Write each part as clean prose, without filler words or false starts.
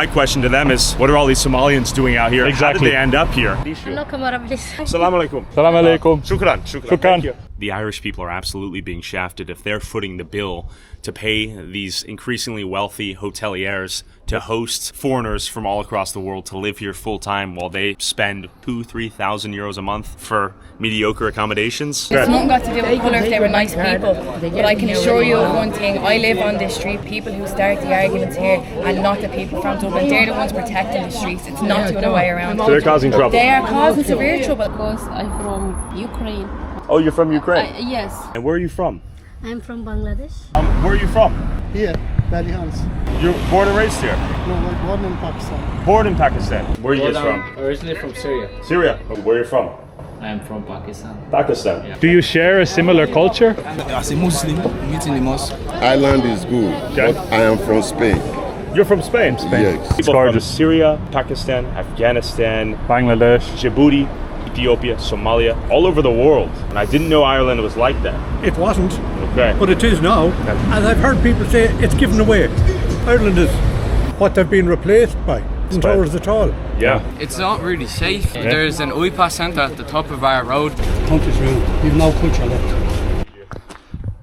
My question to them is, what are all these Somalians doing out here? Exactly. How did they end up here? Salam alaikum. Salam alaikum. Shukran. Shukran. The Irish people are absolutely being shafted if they're footing the bill to pay these increasingly wealthy hoteliers to host foreigners from all across the world to live here full time while they spend 2,000-3,000 euros a month for mediocre accommodations. It's not got to do with colour if they were nice people. But I can assure you of one thing, I live on this street, people who start the arguments here and not the people from Dublin. They're the ones protecting the streets, it's not the other way around. So they're causing trouble? They are causing severe trouble. Because I'm from Ukraine. Oh, you're from Ukraine? Yes. And where are you from? I'm from Bangladesh. Where are you from? Here, Ballyhaunis. You're born and raised here? No, I'm born in Pakistan. Born in Pakistan. Where are you guys from? Originally from Syria. Syria. Where are you from? I am from Pakistan. Pakistan. Yeah. Do you share a similar culture? As a Muslim, meeting the mosque. Ireland is good, Okay. but I am from Spain. You're from Spain? Yes. People from Syria, Pakistan, Afghanistan, Bangladesh. Djibouti, Ethiopia, Somalia, all over the world. And I didn't know Ireland was like that. It wasn't, Okay. but it is now. And I've heard people say it's given away. Ireland is what they've been replaced by. Isn't ours at all. Yeah. It's not really safe. There's an iPass centre at the top of our road. Country's ruined. You've no culture left.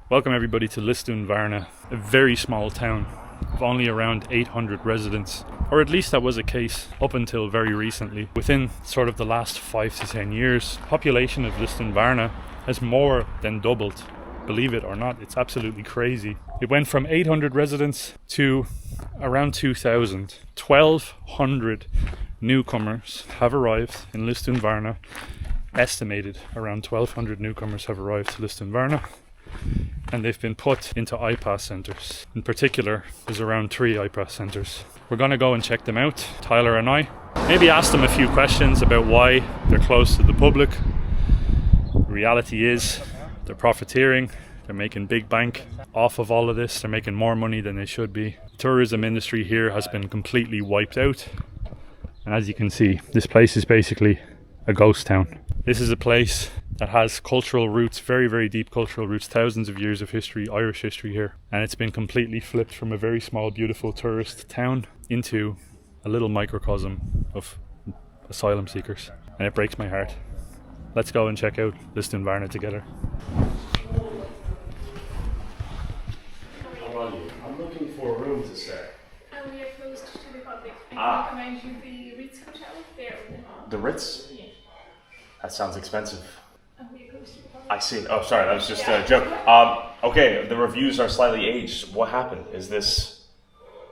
Welcome everybody to Lisdoonvarna, a very small town of only around 800 residents. Or at least that was the case up until very recently. Within sort of the last 5 to 10 years, population of Lisdoonvarna has more than doubled. Believe it or not, it's absolutely crazy. It went from 800 residents to around 2,000. 1,200 newcomers have arrived in Lisdoonvarna. Estimated around 1,200 newcomers have arrived to Lisdoonvarna. And they've been put into iPass centres. In particular, there's around 3 iPass centres. We're going to go and check them out, Tyler and I. Maybe ask them a few questions about why they're close to the public. The reality is, they're profiteering. They're making big bank off of all of this. They're making more money than they should be. The tourism industry here has been completely wiped out. And as you can see, this place is basically a ghost town. This is a place that has cultural roots, very, very deep cultural roots, thousands of years of history, Irish history here. And it's been completely flipped from a very small, beautiful tourist town into a little microcosm of asylum seekers. And it breaks my heart. Let's go and check out Lisdoonvarna together. I'm looking for a room to stay. And we are closed to the public. I can recommend you the Ritz Hotel there. The Ritz? Yeah. That sounds expensive. And we are closed to the public. I see. Oh, sorry, that was just a joke. Okay, the reviews are slightly aged. What happened? Is this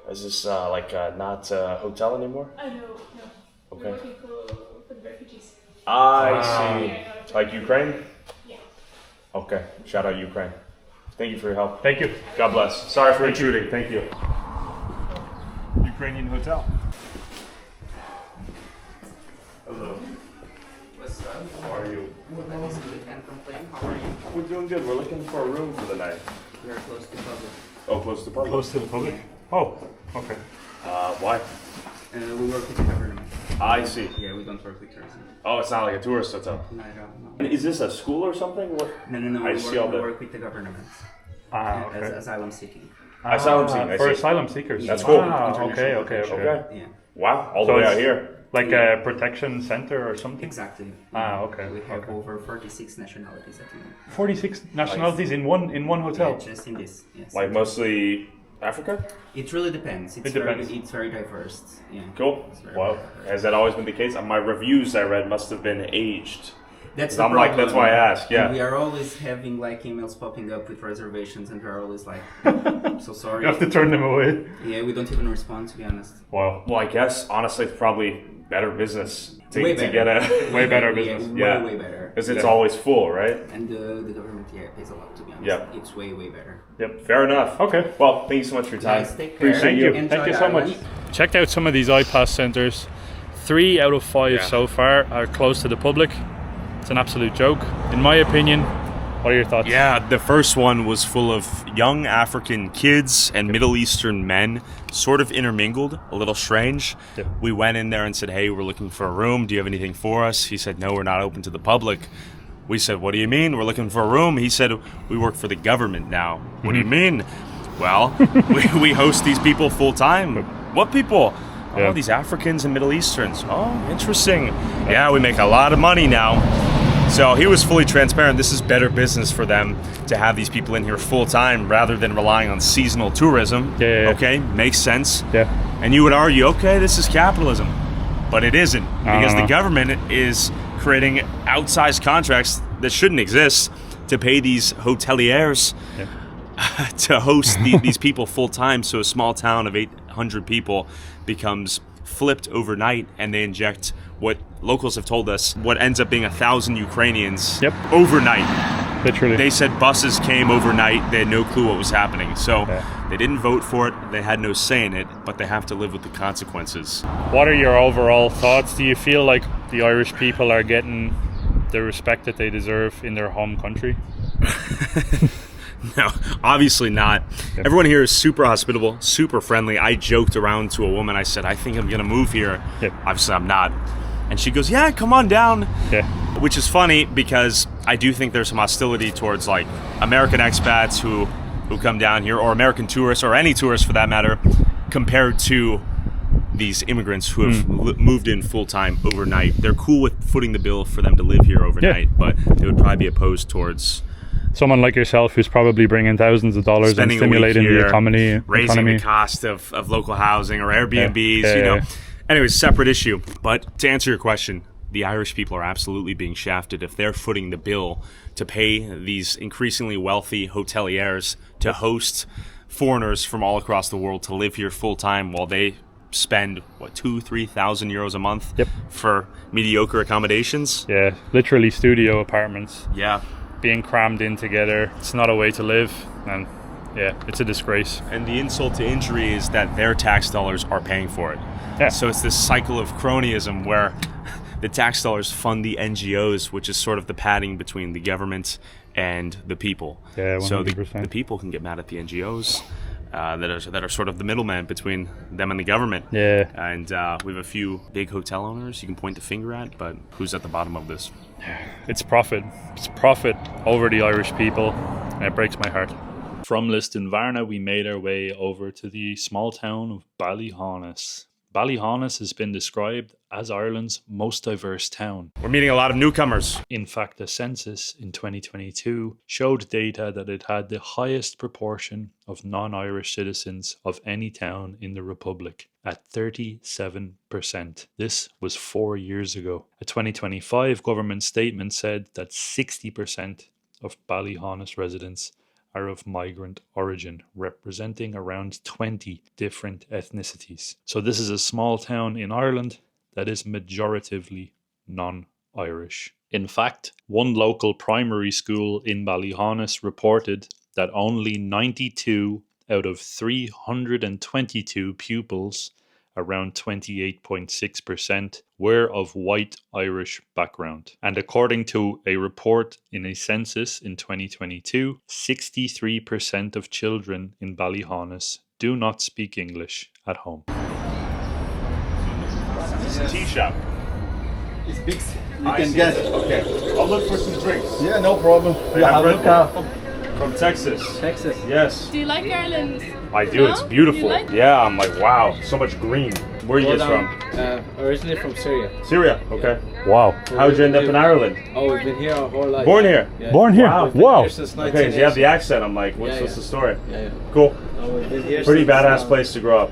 not a hotel anymore? Oh, no. Okay. We're working for the refugees. I see. Like Ukraine? Yeah. Okay. Shout out Ukraine. Thank you for your help. Thank you. God bless. Sorry for intruding. Thank you. Ukrainian hotel. Hello. How are you? We're doing good. We're looking for a room for the night. We are close to public. Oh, close to public. Close to the public? Oh, okay. Why? We work with the government. I see. Yeah, we don't work with tourism. Oh, it's not like a tourist hotel. No, I don't know. And is this a school or something? What? No. We work with the government. Okay. As asylum seeking. Asylum seeking. I For see. asylum seekers. That's cool. Okay. Okay. Yeah. Wow, all So the way it's out here. Like a protection center or something? Exactly. Okay. We have over 46 nationalities at the moment. 46 nationalities in one hotel? Yeah, just in this. Yes. Like mostly Africa? It really depends. It's very diverse. Yeah. Cool. Well, has that always been the case? My reviews I read must have been aged. That's the problem. That's why I asked. Yeah. And we are always having like emails popping up with reservations, and we're always like, I'm so sorry. You have to turn them away. Yeah, we don't even respond, to be honest. Wow. Well, I guess honestly, it's probably better business to better. get a way better business. Yeah, way better. Because it's always full, right? And the government pays a lot, to be honest. Yeah. It's way better. Yep. Fair enough. Okay. Well, thank you so much for your time. Guys, take care. Appreciate you. Thank you so much. Checked out some of these iPass centres. 3 out of 5 so far are closed to the public. It's an absolute joke. In my opinion, what are your thoughts? Yeah, the first one was full of young African kids and Middle Eastern men, sort of intermingled, a little strange. Yep. We went in there and said, hey, we're looking for a room. Do you have anything for us? He said, no, we're not open to the public. We said, what do you mean? We're looking for a room. He said, we work for the government now. What do you mean? Well, we host these people full time. What people? Oh, these Africans and Middle Easterns. Oh, interesting. Yeah, we make a lot of money now. So he was fully transparent. This is better business for them to have these people in here full time rather than relying on seasonal tourism. Yeah. Okay, makes sense. Yeah. And you would argue, okay, this is capitalism. But it isn't, because the government is creating outsized contracts that shouldn't exist to pay these hoteliers to host these people full time. So a small town of 800 people becomes flipped overnight, and they inject what locals have told us, what ends up being 1,000 Ukrainians overnight. Literally. They said buses came overnight. They had no clue what was happening. So they didn't vote for it. They had no say in it, but they have to live with the consequences. What are your overall thoughts? Do you feel like the Irish people are getting the respect that they deserve in their home country? No, obviously not. Everyone here is super hospitable, super friendly. I joked around to a woman. I said, I think I'm going to move here. Obviously, I'm not. And she goes, yeah, come on down. Which is funny because I do think there's some hostility towards like American expats who come down here, or American tourists, or any tourists for that matter, compared to these immigrants who have moved in full-time overnight. They're cool with footing the bill for them to live here overnight, but they would probably be opposed towards someone like yourself who's probably bringing thousands of dollars and stimulating the economy. Raising the cost of local housing or Airbnbs, you know. Anyways, separate issue. But to answer your question, the Irish people are absolutely being shafted if they're footing the bill to pay these increasingly wealthy hoteliers to host foreigners from all across the world to live here full time while they spend, what, 2,000-3,000 euros a month for mediocre accommodations? Yeah, literally studio apartments. Yeah. Being crammed in together. It's not a way to live, and it's a disgrace. And the insult to injury is that their tax dollars are paying for it. So it's this cycle of cronyism where the tax dollars fund the NGOs, which is sort of the padding between the government and the people. Yeah, 100%. So the people can get mad at the NGOs that are sort of the middleman between them and the government. Yeah. And we have a few big hotel owners you can point the finger at, but who's at the bottom of this? It's profit. It's profit over the Irish people, and it breaks my heart. From Lisdoonvarna, we made our way over to the small town of Ballyhaunis. Ballyhaunis has been described as Ireland's most diverse town. We're meeting a lot of newcomers. In fact, the census in 2022 showed data that it had the highest proportion of non-Irish citizens of any town in the Republic, at 37%. This was 4 years ago. A 2025 government statement said that 60% of Ballyhaunis residents are of migrant origin, representing around 20 different ethnicities. So this is a small town in Ireland that is majoritively non-Irish. In fact, one local primary school in Ballyhaunis reported that only 92 out of 322 pupils, around 28.6%, were of white Irish background. And according to a report in a census in 2022, 63% of children in Ballyhaunis do not speak English at home. This is a tea shop. It's big. You can get. Okay. I'll look for some drinks. Yeah, no problem. From Texas. Texas. Yes. Do you like Ireland? I do. No? It's beautiful. Like yeah, I'm like, wow, so much green. Where are you guys from? Originally from Syria. Syria. Okay. Yeah. Wow. How'd you end up in Ireland? Oh, we've been here our whole life. Born here. Yeah. Born here. Wow. Okay, so you have the accent. I'm like, what's the story? Yeah. Cool. We've been here Pretty badass place to grow up.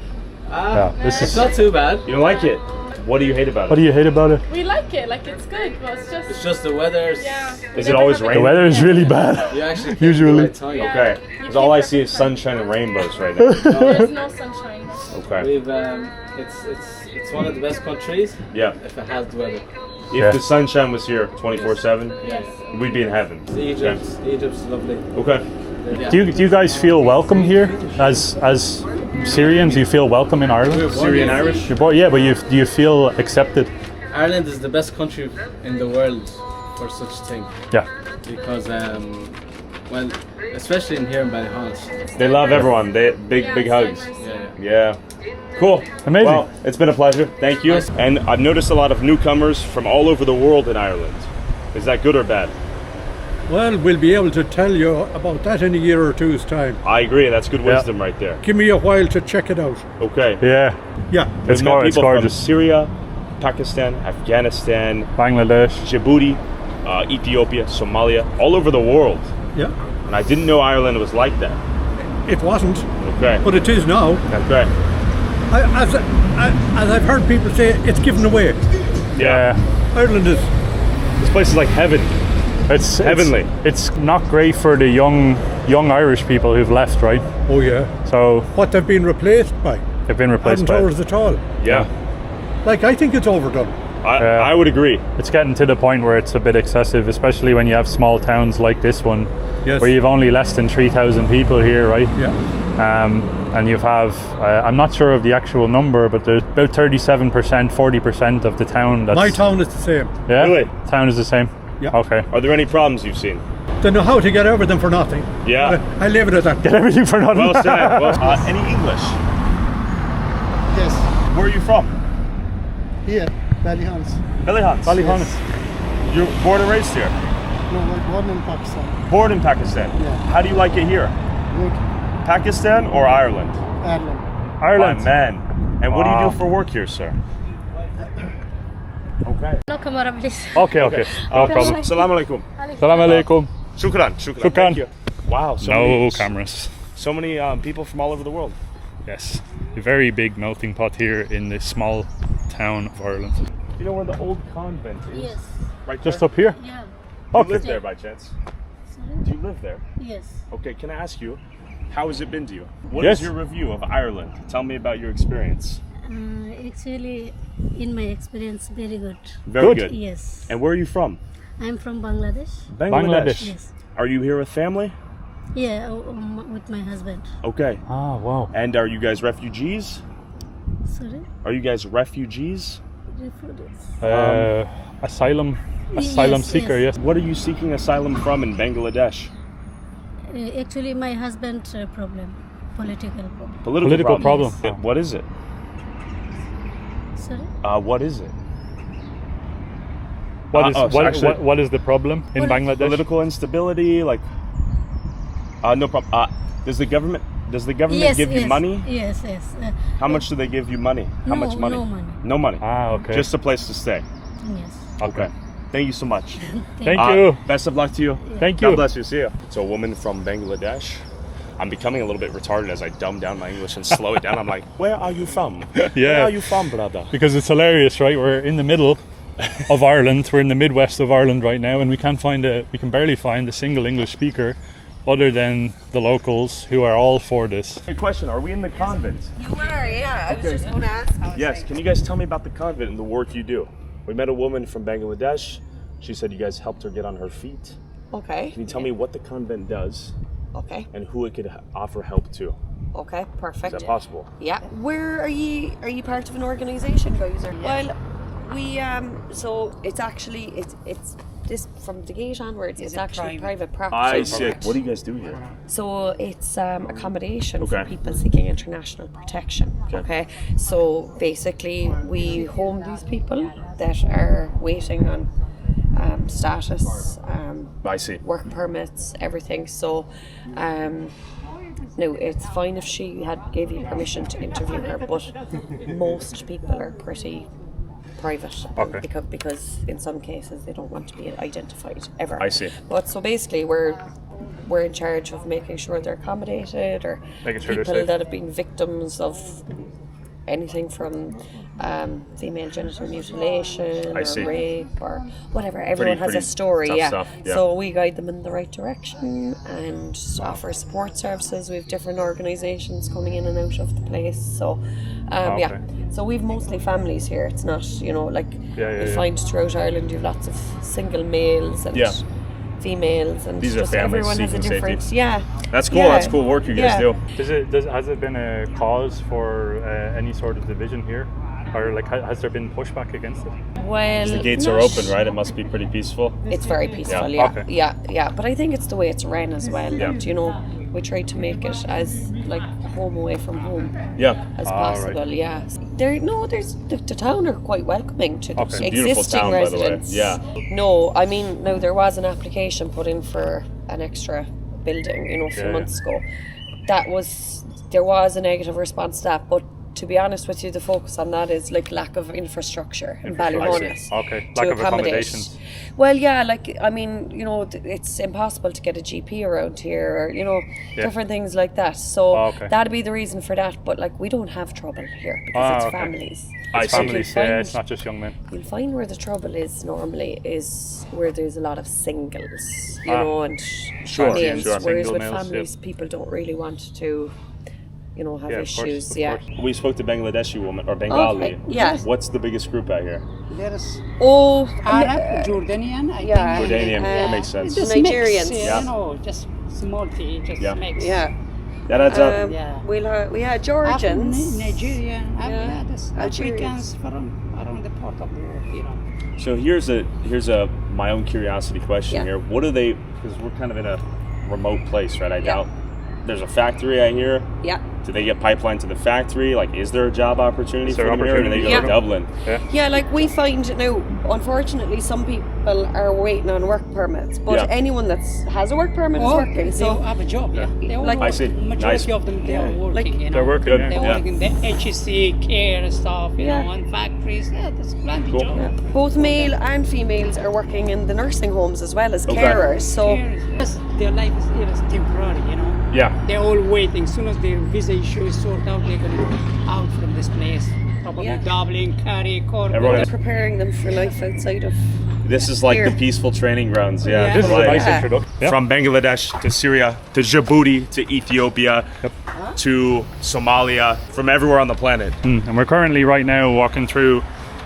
It's not too bad. You don't like it? What do you hate about it? What do you hate about it? We like it, like it's good, but it's just the weather. Is it always raining? The weather is really bad. You actually usually. Okay. Because all I see is sunshine and rainbows right now. There's no sunshine. Okay. We've it's one of the best countries. Yeah. If it has the weather. If the sunshine was here 24/7, yes, we'd be in heaven. Egypt's lovely. Okay. Yeah. Do you guys feel welcome here as Syrians? Do you feel welcome in Ireland? Syrian Irish? Yeah, but do you feel accepted? Ireland is the best country in the world for such a thing. Yeah. Because well, especially in here in Ballyhaunis. They love everyone. They big hugs. Yeah. Cool. Amazing. Well, it's been a pleasure. Thank you. And I've noticed a lot of newcomers from all over the world in Ireland. Is that good or bad? Well, we'll be able to tell you about that in a year or two's time. I agree. That's good wisdom right there. Give me a while to check it out. Okay. Yeah. Yeah. It's gorgeous. From Syria, Pakistan, Afghanistan, Bangladesh, Djibouti, Ethiopia, Somalia, all over the world. Yeah. And I didn't know Ireland was like that. It wasn't. Okay. But it is now. Okay. As I've heard people say, it's given away. Yeah. Ireland is. This place is like heaven. It's heavenly. It's not great for the young Irish people who've left, right? Oh yeah. So what they've been replaced by. They've been replaced by. Ours at all. Yeah. Like I think it's overdone. I would agree. It's getting to the point where it's a bit excessive, especially when you have small towns like this one, where you've only less than 3,000 people here, right? Yeah. And you have, I'm not sure of the actual number, but there's about 37%, 40% of the town that's... My town is the same. Yeah? Really? Town is the same? Yeah. Okay. Are there any problems you've seen? They know how to get everything for nothing. Yeah. I leave it at that. Get everything for nothing. Well said. Well, any English? Yes. Where are you from? Here, Ballyhaunis. Ballyhaunis. Yes. You're born and raised here? No, we're born in Pakistan. Born in Pakistan? Yeah. How do you like it here? Good. Pakistan or Ireland? Ireland. Ireland. My man. And what do you do for work here, sir? Okay. No camera, please. Okay. No problem. Assalamu alaikum. Assalamu alaikum. Shukran. Thank you. Wow. No cameras. So many people from all over the world. Yes. A very big melting pot here in this small town of Ireland. You know where the old convent is? Yes. Right there? Just up here? Yeah. Do you live there by chance? Sorry? Do you live there? Yes. Okay, can I ask you, how has it been to you? What is your review of Ireland? Tell me about your experience. Actually, in my experience, very good. Very good? Yes. And where are you from? I'm from Bangladesh. Bangladesh. Yes. Are you here with family? Yeah, with my husband. Okay. Ah, wow. And are you guys refugees? Sorry? Are you guys refugees? Asylum seeker, yes. What are you seeking asylum from in Bangladesh? Actually, my husband problem. Political problem. Political problem. Yes. What is it? Sorry? What is it? What is the problem in Bangladesh? Political instability, like no problem. Does the government give you money? Yes. How much do they give you money? How much money? No money. No money. Ah, okay. Just a place to stay. Yes. Okay. Thank you so much. Thank you. Best of luck to you. Yeah. Thank you. God bless you. See you. So a woman from Bangladesh. I'm becoming a little bit retarded as I dumb down my English and slow it down. I'm like, where are you from? Yeah. Where are you from, brother? Because it's hilarious, right? We're in the middle of Ireland. We're in the Midwest of Ireland right now, and we can barely find a single English speaker other than the locals who are all for this. Hey, question, are we in the convent? You are, yeah. I was just going to ask. Yes, can you guys tell me about the convent and the work you do? We met a woman from Bangladesh. She said you guys helped her get on her feet. Okay. Can you tell me what the convent does? Okay. And who it could offer help to? Okay, perfect. Is that possible? Yeah. Where are you part of an organisation, guys? Well, we so it's actually it's this from the gate onwards. It's actually private property. I see. What do you guys do here? So it's accommodation for people seeking international protection. Okay. So basically, we home these people that are waiting on status, I see. work permits, everything. So, no, it's fine if she gave you permission to interview her, but most people are pretty private. Okay. Because in some cases they don't want to be identified ever. I see. But so basically we're in charge of making sure they're accommodated, or making sure people they're safe. that have been victims of anything from female genital mutilation or rape or whatever. Everyone has a story, stuff, yeah. So we guide them in the right direction and offer support services. We have different organisations coming in and out of the place. So, yeah. So we've mostly families here. It's not, you find throughout Ireland you have lots of single males and females, and these are just families everyone has a seeking different. safety. Yeah. That's cool. Yeah. That's cool work you guys do. Has it been a cause for any sort of division here, or has there been pushback against it? Well, the gates are open, right? It must be pretty peaceful. It's very peaceful, Yeah. yeah. But I think it's the way it's ran as well. Yeah. And, we tried to make it as like home away from home as possible. Right. Yeah, the town are quite welcoming to the Beautiful existing town, residents. by the way. Yeah. No, I mean, now there was an application put in for an extra building, a few months ago. There was a negative response to that, but to be honest with you, the focus on that is like lack of infrastructure in Ballyhaunis. Okay, lack of accommodations. Well, yeah, like, I mean, it's impossible to get a GP around here, or, different things like that. So that'd be the reason for that. But like, we don't have trouble here because it's families. It's families, it's not just young men. You'll find where the trouble is normally is where there's a lot of singles, and males. Whereas with families, people don't really want to have issues. Of course. We spoke to Bangladeshi woman or Bengali. Yes. What's the biggest group out here? There's Arab, Jordanian. Jordanian. That makes sense. Just Nigerians. Mix, just small tea, mix. Yeah. That adds up. We had Georgians, Nigerian, Africans from around the part of the world. So here's my own curiosity question here. What do they? Because we're kind of in a remote place, right? I doubt there's a factory out here. Yeah. Do they get pipeline to the factory? Like, is there a job opportunity for them here? Or do they go to Dublin? Yeah, like we find now, unfortunately, some people are waiting on work permits, but anyone that has a work permit is working. So they have a job, They all I work. see. Majority of them, they are working, They're working, They're working the HSC, care stuff, on factories. Yeah, there's plenty of jobs. Both male and females are working in the nursing homes as well as carers. So their life is temporary, Yeah. They're all waiting. As soon as their visa issue is sorted out, they're going to go out from this place. Probably Dublin, Kerry, Cork. They're preparing them for life outside of. This is like the peaceful training grounds. Yeah. This is a nice introduction. From Bangladesh to Syria to Djibouti to Ethiopia to Somalia, from everywhere on the planet. And we're currently right now walking through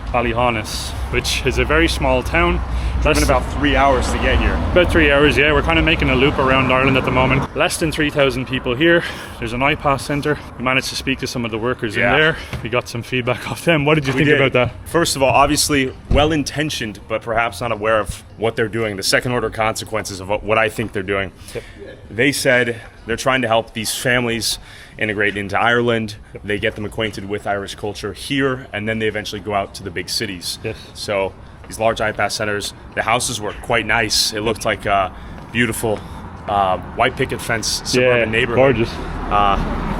Ballyhaunis, which is a very small town. Driven about 3 hours to get here. About 3 hours, yeah. We're kind of making a loop around Ireland at the moment. Less than 3,000 people here. There's an iPass centre. We managed to speak to some of the workers in there. We got some feedback off them. What did you think about that? First of all, obviously well-intentioned, but perhaps not aware of what they're doing, the second-order consequences of what I think they're doing. Yep. They said they're trying to help these families integrate into Ireland. Yep. They get them acquainted with Irish culture here, and then they eventually go out to the big cities. Yes. So these large iPass centers, the houses were quite nice. It looked like a beautiful white picket fence suburban neighborhood. Gorgeous.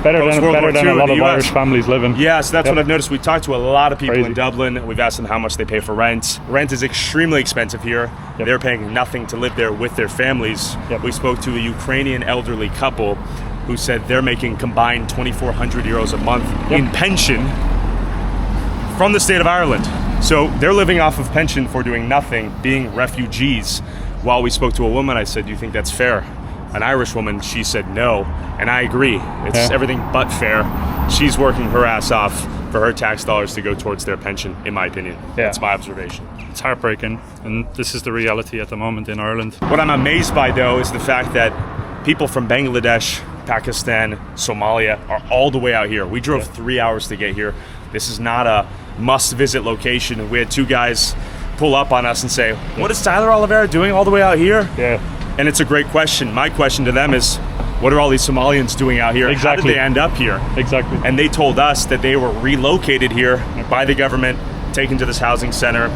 Better than a lot of Irish families living. Yeah, so that's what I've noticed. We talked to a lot of people in Dublin. We've asked them how much they pay for rent. Rent is extremely expensive here. Yep. They're paying nothing to live there with their families. Yep. We spoke to a Ukrainian elderly couple who said they're making combined 2,400 euros a month in pension from the state of Ireland. So they're living off of pension for doing nothing, being refugees. While we spoke to a woman, I said, do you think that's fair? An Irish woman, she said no. And I agree. It's everything but fair. She's working her ass off for her tax dollars to go towards their pension, in my opinion. That's my observation. It's heartbreaking. And this is the reality at the moment in Ireland. What I'm amazed by, though, is the fact that people from Bangladesh, Pakistan, Somalia are all the way out here. We drove 3 hours to get here. This is not a must-visit location. We had two guys pull up on us and say, what is Tyler Oliveira doing all the way out here? Yeah. And it's a great question. My question to them is, what are all these Somalians doing out here? Exactly. How did they end up here? Exactly. And they told us that they were relocated here by the government, taken to this housing center,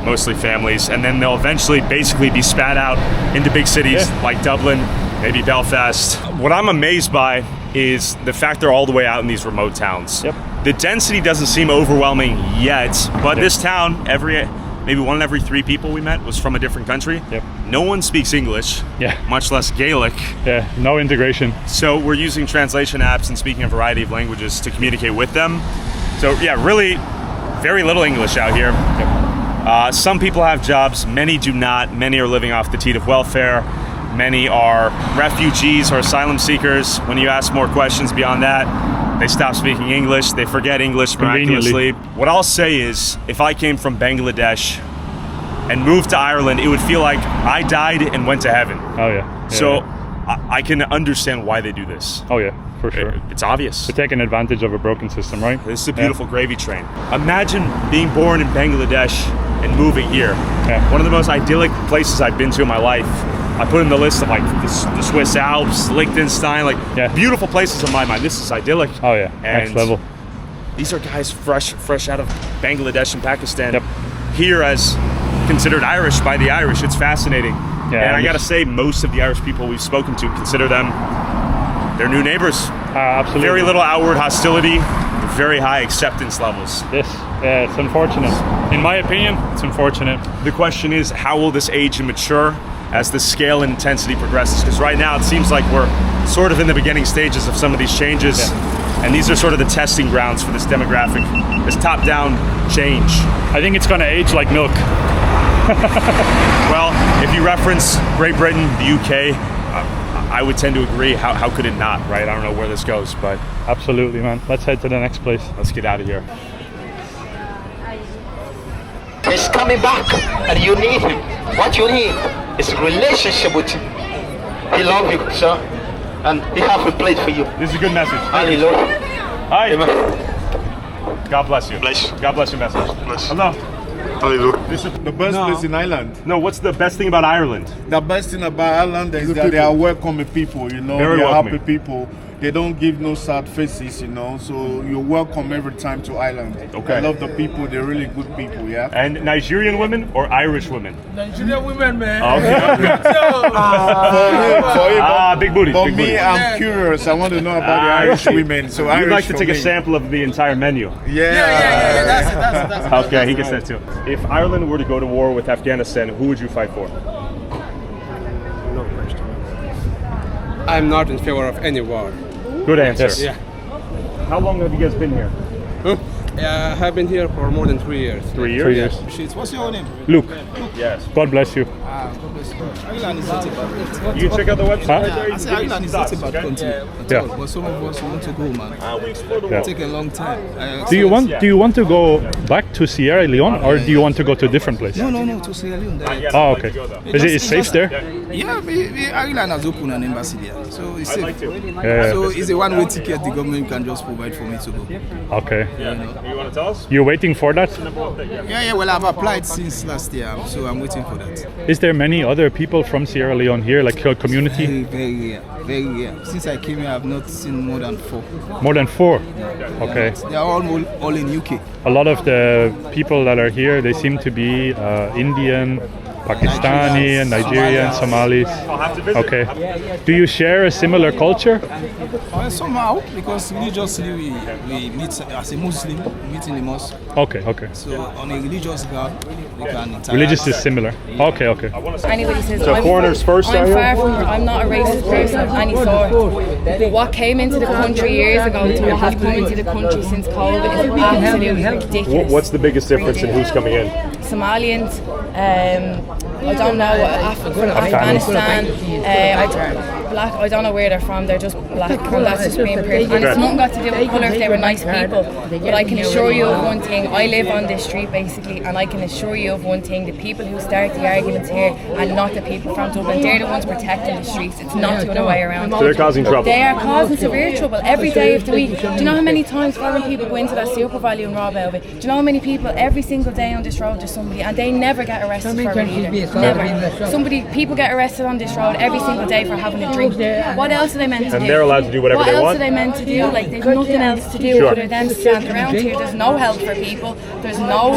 mostly families, and then they'll eventually basically be spat out into big cities like Dublin, maybe Belfast. What I'm amazed by is the fact they're all the way out in these remote towns. Yep. The density doesn't seem overwhelming yet, but this town, maybe one in every 3 people we met was from a different country. Yep. No one speaks English, much less Gaelic. Yeah, no integration. So we're using translation apps and speaking a variety of languages to communicate with them. So really very little English out here. Yep. Some people have jobs, many do not. Many are living off the teat of welfare. Many are refugees or asylum seekers. When you ask more questions beyond that, they stop speaking English. They forget English miraculously. What I'll say is, if I came from Bangladesh and moved to Ireland, it would feel like I died and went to heaven. Oh, yeah. So I can understand why they do this. Oh, yeah, for sure. It's obvious. They're taking advantage of a broken system, right? This is a beautiful gravy train. Imagine being born in Bangladesh and moving here. One of the most idyllic places I've been to in my life. I put in the list of like the Swiss Alps, Liechtenstein, like beautiful places in my mind. This is idyllic. Oh yeah, and next level. These are guys fresh out of Bangladesh and Pakistan. Here as considered Irish by the Irish. It's fascinating. Yeah, and I gotta say, most of the Irish people we've spoken to consider them their new neighbors. Absolutely. Very little outward hostility, very high acceptance levels. Yes, it's unfortunate. In my opinion, it's unfortunate. The question is, how will this age and mature as the scale and intensity progresses? Because right now it seems like we're sort of in the beginning stages of some of these changes. And these are sort of the testing grounds for this demographic, this top-down change. I think it's going to age like milk. Well, if you reference Great Britain, the UK, I would tend to agree. How could it not, right? I don't know where this goes, but... Absolutely, man. Let's head to the next place. Let's get out of here. He's coming back, and you need him. What you need is a relationship with him. He loves you, sir. And he have a place for you. This is a good message. Hallelujah. Hi. God bless you. God bless your message. Hello. Hallelujah. This is the best place in Ireland. No, what's the best thing about Ireland? The best thing about Ireland is that they are welcoming people, you know. Very they are welcoming. happy people. They don't give no sad faces, you know. So you're welcome every time to Ireland. Okay. I love the people. They're really good people, yeah. And Nigerian women or Irish women? Nigerian women, man. Okay. Big booty. For big me, booty. I'm curious. I want to know about the Irish women. So you'd Irish like to take for a me. sample of the entire menu? Yeah. That's it. Okay, he gets that too. If Ireland were to go to war with Afghanistan, who would you fight for? I'm not in favor of any war. Good answer. Yes. Yeah. How long have you guys been here? I have been here for more than 3 years. 3 years? What's your name? Luke. Yes. God bless you. God bless you. Ireland is not a bad country. You can check out the website. I say Ireland is not a bad country at Yeah. all, but some of us want to go, man. We explore the Yeah. world. Take a long time. Do you want to go back to Sierra Leone, or do you want to go to a different place? No, to Sierra Leone. Oh, okay. Is it safe there? Yeah, Ireland has opened an embassy there, so it's safe. Yeah. So it's a one-way ticket the government can just provide for me to go. Okay. You want to tell us? You're waiting for that? Yeah, well, I've applied since last year, so I'm waiting for that. Is there many other people from Sierra Leone here, like your community? Very rare. Since I came here, I've not seen more than 4. More than 4? Okay. They are all in UK. A lot of the people that are here, they seem to be Indian, Pakistani, and Nigerian, Somalis. Okay. Do you share a similar culture? Somehow, because religiously we meet as a Muslim, we meet in the mosque. Okay. So on a religious ground, we can interact. Religious is similar. Okay. Anybody says So foreigners first, I'm far from, I'm not a racist person of any sort. But what came into the country years ago to what have come into the country since COVID is absolutely ridiculous. What's the biggest difference in who's coming in? Somalians, I don't know, from Afghanistan, black, I don't know where they're from, they're just black, and that's just being perfect. And it's nothing got to do with colour if they were nice people. But I can assure you of one thing, I live on this street basically, and I can assure you of one thing, the people who start the arguments here and not the people from Dublin, they're the ones protecting the streets, it's not the other way around. So they're causing trouble? They are causing severe trouble every day of the week. Do you know how many times foreign people go into that Super Value and rob out of it? Do you know how many people every single day on this road there's somebody, and they never get arrested for it either. Never. People get arrested on this road every single day for having a drink. What else are they meant to do? And they're allowed to do whatever they want? What else are they meant to do? Like, there's nothing else to do other than stand around here. There's no help for people. There's no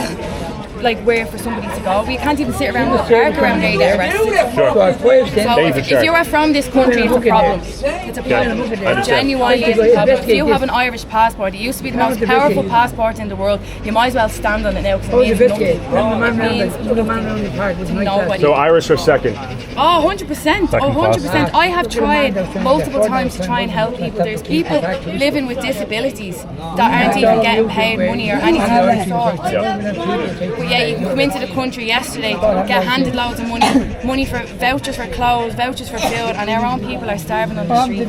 where for somebody to go. We can't even sit around in the park around there and get arrested. So if you are from this country, it's a problem. It's a problem. Genuinely, it's a problem. If you have an Irish passport, it used to be the most powerful passport in the world. You might as well stand on it now because it means nothing. It means nothing to nobody. So Irish are second? Oh, 100%. 100%. I have tried multiple times to try and help people. There's people living with disabilities that aren't even getting paid money or anything of the sort. But yeah, you can come into the country yesterday, get handed loads of money for vouchers for clothes, vouchers for food, and our own people are starving on the street.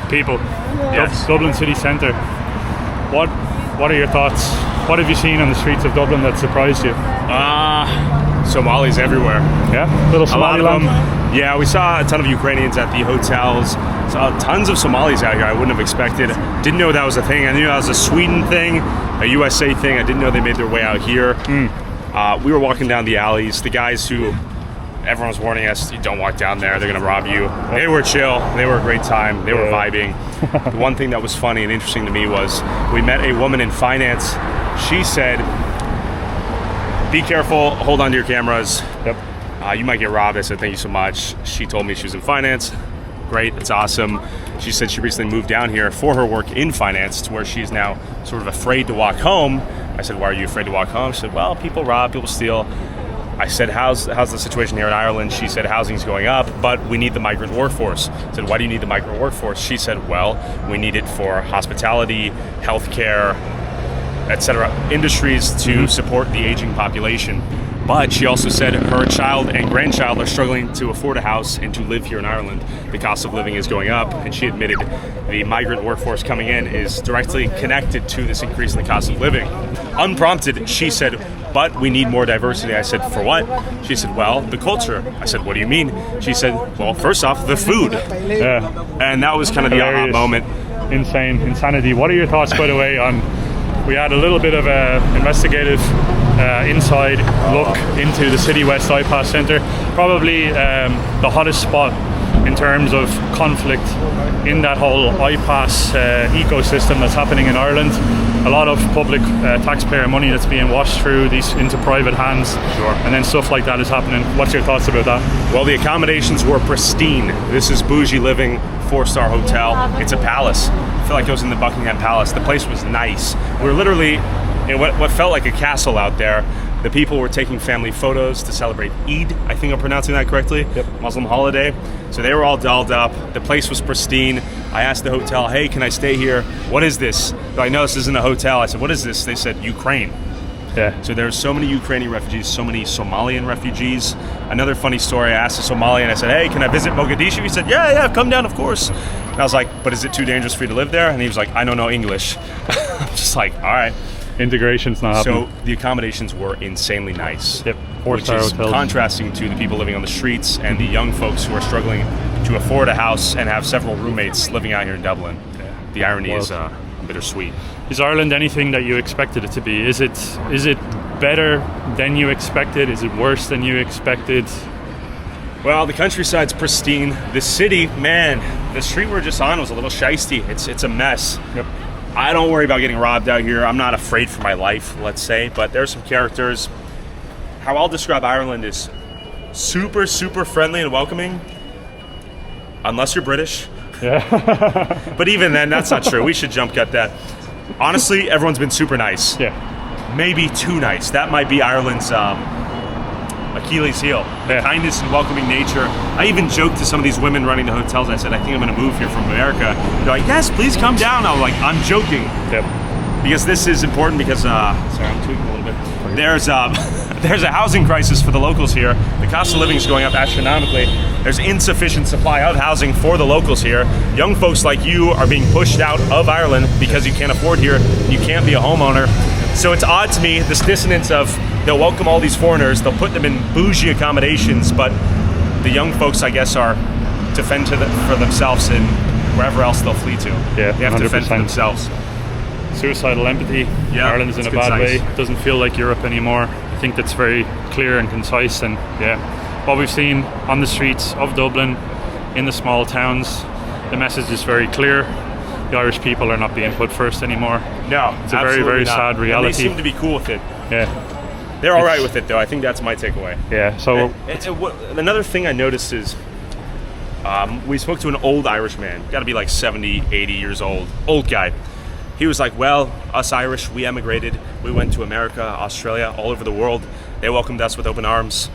People. Yes. Dublin city centre. What are your thoughts? What have you seen on the streets of Dublin that surprised you? Somalis everywhere. Yeah? Little Somaliland? Yeah, we saw a ton of Ukrainians at the hotels. Saw tons of Somalis out here I wouldn't have expected. Didn't know that was a thing. I knew that was a Sweden thing, a USA thing. I didn't know they made their way out here. We were walking down the alleys. The guys who everyone was warning us, you don't walk down there, they're going to rob you. They were chill. They were a great time. They were vibing. The one thing that was funny and interesting to me was we met a woman in finance. She said, be careful, hold on to your cameras. Yep. You might get robbed. I said, thank you so much. She told me she was in finance. Great, it's awesome. She said she recently moved down here for her work in finance to where she's now sort of afraid to walk home. I said, why are you afraid to walk home? She said, well, people rob, people steal. I said, how's the situation here in Ireland? She said, housing's going up, but we need the migrant workforce. I said, why do you need the migrant workforce? She said, well, we need it for hospitality, healthcare, etc., industries to support the aging population. But she also said her child and grandchild are struggling to afford a house and to live here in Ireland. The cost of living is going up, and she admitted the migrant workforce coming in is directly connected to this increase in the cost of living. Unprompted, she said, but we need more diversity. I said, for what? She said, well, the culture. I said, what do you mean? She said, well, first off, the food. Yeah. And that was kind of the aha moment. Insane, insanity. What are your thoughts, by the way, on, we had a little bit of a investigative inside look into the City West iPass Centre. Probably the hottest spot in terms of conflict in that whole iPass ecosystem that's happening in Ireland. A lot of public taxpayer money that's being washed through these into private hands. Sure. And then stuff like that is happening. What's your thoughts about that? Well, the accommodations were pristine. This is bougie living, 4-star hotel. It's a palace. I feel like I was in the Buckingham Palace. The place was nice. We were literally in what felt like a castle out there. The people were taking family photos to celebrate Eid. I think I'm pronouncing that correctly. Yep. Muslim holiday. So they were all dolled up. The place was pristine. I asked the hotel, hey, can I stay here? What is this? I know this isn't a hotel. I said, what is this? They said, Ukraine. Yeah. So there's so many Ukrainian refugees, so many Somalian refugees. Another funny story, I asked a Somalian, I said, hey, can I visit Mogadishu? He said, yeah, come down, of course. And I was like, but is it too dangerous for you to live there? And he was like, I don't know English. I'm just like, all right. Integration's not happening. So the accommodations were insanely nice. Yep, 4-star4-star hotels. Contrasting to the people living on the streets and the young folks who are struggling to afford a house and have several roommates living out here in Dublin. Yeah. The irony is bittersweet. Is Ireland anything that you expected it to be? Is it better than you expected? Is it worse than you expected? Well, the countryside's pristine. The city, man, the street we're just on was a little shisty. It's a mess. Yep. I don't worry about getting robbed out here. I'm not afraid for my life, let's say, but there's some characters. How I'll describe Ireland is super, super friendly and welcoming, unless you're British. Yeah. But even then, that's not true. We should jump cut that. Honestly, everyone's been super nice. Yeah. Maybe too nice. That might be Ireland's Achilles heel. The kindness and welcoming nature. I even joked to some of these women running the hotels. I said, I think I'm going to move here from America. They're like, yes, please come down. I was like, I'm joking. Yep. Because this is important because, sorry, I'm tweaking a little bit. There's a housing crisis for the locals here. The cost of living is going up astronomically. There's insufficient supply of housing for the locals here. Young folks like you are being pushed out of Ireland because you can't afford here. You can't be a homeowner. So it's odd to me, this dissonance of they'll welcome all these foreigners, they'll put them in bougie accommodations, but the young folks, I guess, are to fend for themselves and wherever else they'll flee to. Yeah, they have 100%. To fend for themselves. Suicidal empathy. Yeah, Ireland is in a bad way. It doesn't feel like Europe anymore. I think that's very clear and concise. And yeah, what we've seen on the streets of Dublin, in the small towns, the message is very clear. The Irish people are not being put first anymore. No, it's a very, very sad reality. And they seem to be cool with it. Yeah, they're all right with it, though. I think that's my takeaway. Yeah. So another thing I noticed is we spoke to an old Irish man, got to be like 70, 80 years old guy. He was like, well, us Irish, we emigrated. We went to America, Australia, all over the world. They welcomed us with open arms,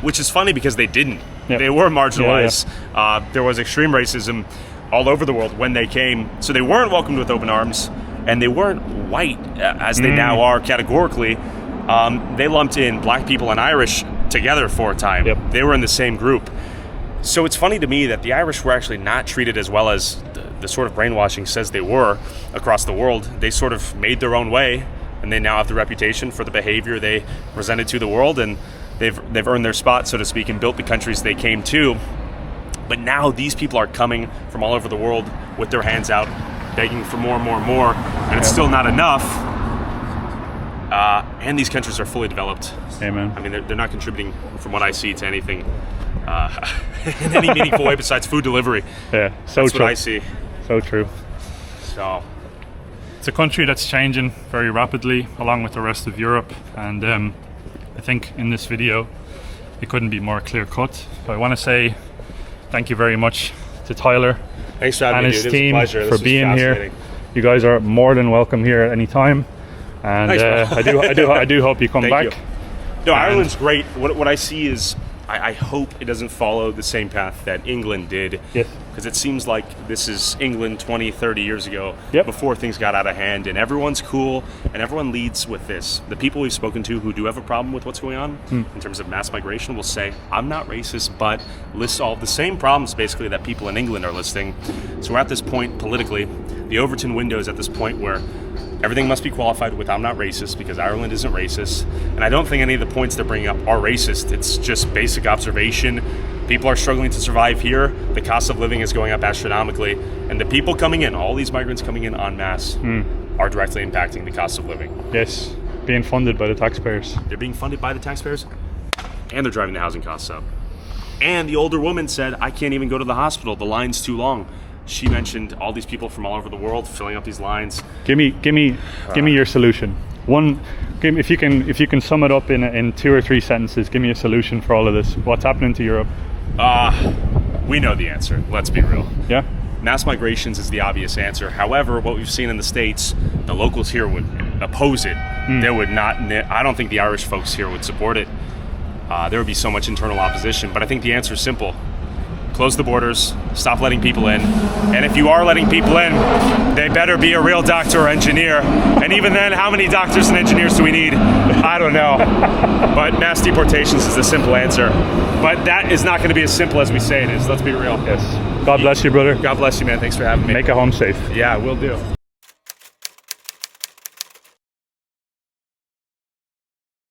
which is funny because they didn't. Yep. They were marginalized. Yeah. There was extreme racism all over the world when they came. So they weren't welcomed with open arms, and they weren't white, as they now are categorically. They lumped in black people and Irish together for a time. Yep. They were in the same group. So it's funny to me that the Irish were actually not treated as well as the sort of brainwashing says they were across the world. They sort of made their own way, and they now have the reputation for the behavior they presented to the world, and they've earned their spot, so to speak, and built the countries they came to. But now these people are coming from all over the world with their hands out, begging for more and more and more, and it's still not enough. and these countries are fully developed. Amen. I mean, they're not contributing, from what I see, to anything in any meaningful way besides food delivery. Yeah, so that's true. what I see. So true. So it's a country that's changing very rapidly, along with the rest of Europe, and I think in this video it couldn't be more clear cut. So I want to say thank you very much to Tyler Thanks for having and me, his dude. team It was a pleasure. for This was being here. fascinating. You guys are more than welcome here at any time, and Thanks, I do hope you come Thank back. you. No, Ireland's great. What I see is, I hope it doesn't follow the same path that England did. Yes. Because it seems like this is England 20, 30 years ago, Yep. before things got out of hand, and everyone's cool, and everyone leads with this. The people we've spoken to who do have a problem with what's going on in terms of mass migration will say, I'm not racist, but list all the same problems, basically, that people in England are listing. So we're at this point, politically, the Overton window is at this point where everything must be qualified with I'm not racist, because Ireland isn't racist. And I don't think any of the points they're bringing up are racist. It's just basic observation. People are struggling to survive here. The cost of living is going up astronomically. And the people coming in, all these migrants coming in en masse, are directly impacting the cost of living. Yes, being funded by the taxpayers. They're being funded by the taxpayers, and they're driving the housing costs up. And the older woman said, I can't even go to the hospital. The line's too long. She mentioned all these people from all over the world filling up these lines. Give me your solution. If you can sum it up in 2 or 3 sentences, give me a solution for all of this. What's happening to Europe? We know the answer. Let's be real. Yeah. Mass migrations is the obvious answer. However, what we've seen in the States, the locals here would oppose it. They would not. I don't think the Irish folks here would support it. There would be so much internal opposition. But I think the answer is simple. Close the borders, stop letting people in, and if you are letting people in, they better be a real doctor or engineer. And even then, how many doctors and engineers do we need? I don't know. But mass deportations is the simple answer. But that is not going to be as simple as we say it is. Let's be real. Yes. God bless you, brother. God bless you, man. Thanks for having me. Make it home safe. Yeah, will do.